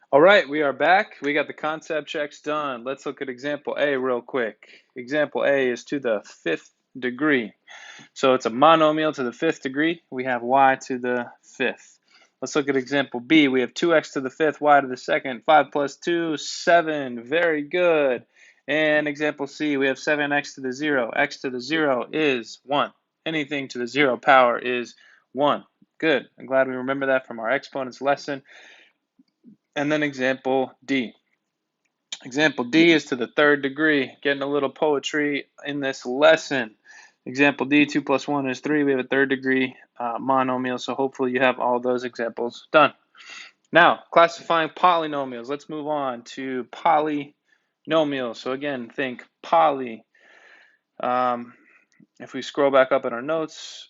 All right, we are back. We got the concept checks done. Let's look at example A real quick. Example A is to the fifth degree. So it's a monomial to the fifth degree. We have y to the fifth. Let's look at example B. We have 2x to the fifth, y to the second, 5 plus 2, 7. Very good. And example C, we have 7x to the 0. X to the 0 is 1. Anything to the 0 power is 1. Good. I'm glad we remember that from our exponents lesson. And then example D. Example D is to the third degree. Getting a little poetry in this lesson. Example D, 2 plus 1 is 3. We have a third degree monomial, so hopefully you have all those examples done. Now, classifying polynomials. Let's move on to polynomials. So again, think poly. If we scroll back up in our notes,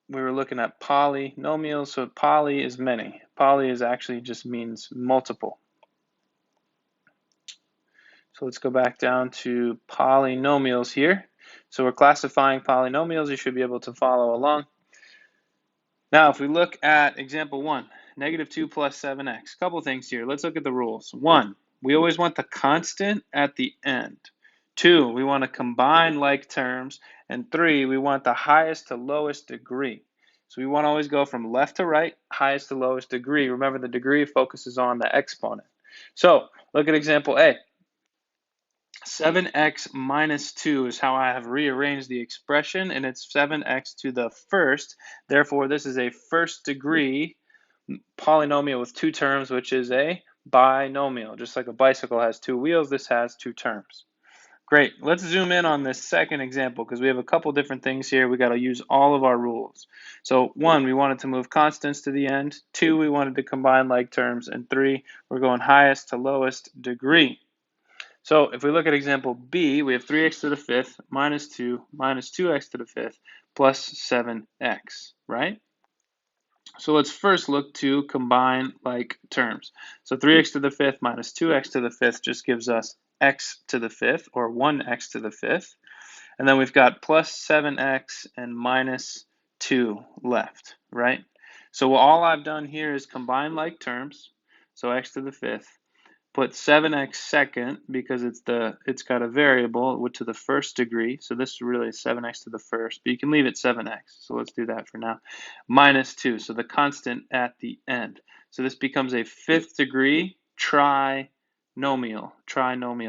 we were looking at polynomials. So poly is many. Poly is actually just means multiple. So let's go back down to polynomials here. So we're classifying polynomials. You should be able to follow along. Now, if we look at example 1, negative 2 plus 7x. A couple things here. Let's look at the rules. 1, we always want the constant at the end. 2, we want to combine like terms. And 3, we want the highest to lowest degree. So we want to always go from left to right, highest to lowest degree. Remember, the degree focuses on the exponent. So look at example A. 7x minus 2 is how I have rearranged the expression, and it's 7x to the first. Therefore, this is a first degree polynomial with two terms, which is a binomial. Just like a bicycle has two wheels, this has two terms. Great. Let's zoom in on this second example because we have a couple different things here. We got to use all of our rules. So 1, we wanted to move constants to the end. 2, we wanted to combine like terms. And 3, we're going highest to lowest degree. So if we look at example B, we have 3x to the fifth minus 2 minus 2x to the fifth plus 7x, right? So let's first look to combine like terms. So 3x to the fifth minus 2x to the fifth just gives us x to the fifth, or 1x to the fifth. And then we've got plus 7x and minus 2 left, right? So all I've done here is combine like terms, so x to the fifth, put 7x second because it's got a variable to the first degree. So this is really 7x to the first, but you can leave it 7x. So let's do that for now. Minus 2, so the constant at the end. So this becomes a fifth degree trinomial,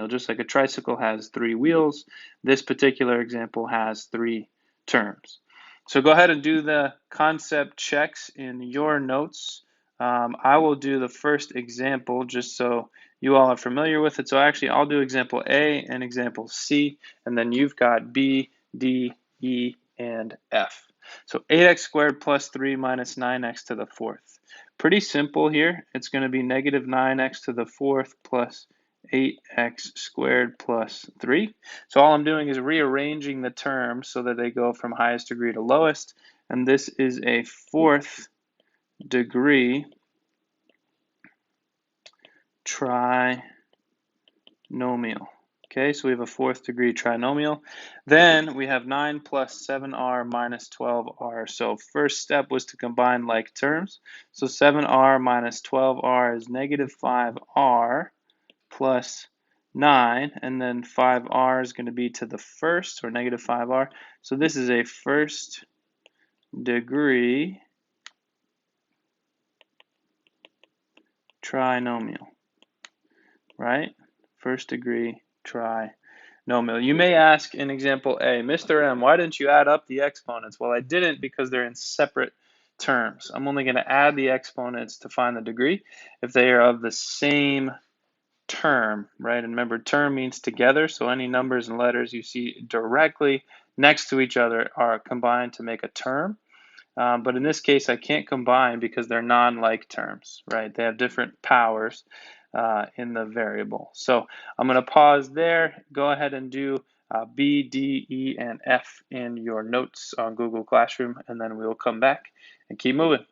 just like a tricycle has 3 wheels. This particular example has 3 terms. So go ahead and do the concept checks in your notes. I will do the first example just so you all are familiar with it. So actually, I'll do example A and example C, and then you've got B, D, E, and F. So 8x squared plus 3 minus 9x to the fourth. Pretty simple here. It's going to be negative 9x to the fourth plus 8x squared plus 3. So all I'm doing is rearranging the terms so that they go from highest degree to lowest, and this is a fourth degree trinomial. Okay, so we have a fourth degree trinomial. Then we have 9 plus 7r minus 12r. So first step was to combine like terms. So 7r minus 12r is negative 5r plus 9, and then 5r is going to be to the first, or negative 5r. So this is a first degree trinomial, right? First degree trinomial. You may ask in example A, Mr. M, why didn't you add up the exponents? Well, I didn't because they're in separate terms. I'm only going to add the exponents to find the degree if they are of the same term, right? And remember, term means together, so any numbers and letters you see directly next to each other are combined to make a term. But in this case, I can't combine because they're non-like terms, right? They have different powers in the variable. So I'm going to pause there. Go ahead and do B, D, E, and F in your notes on Google Classroom, and then we'll come back and keep moving.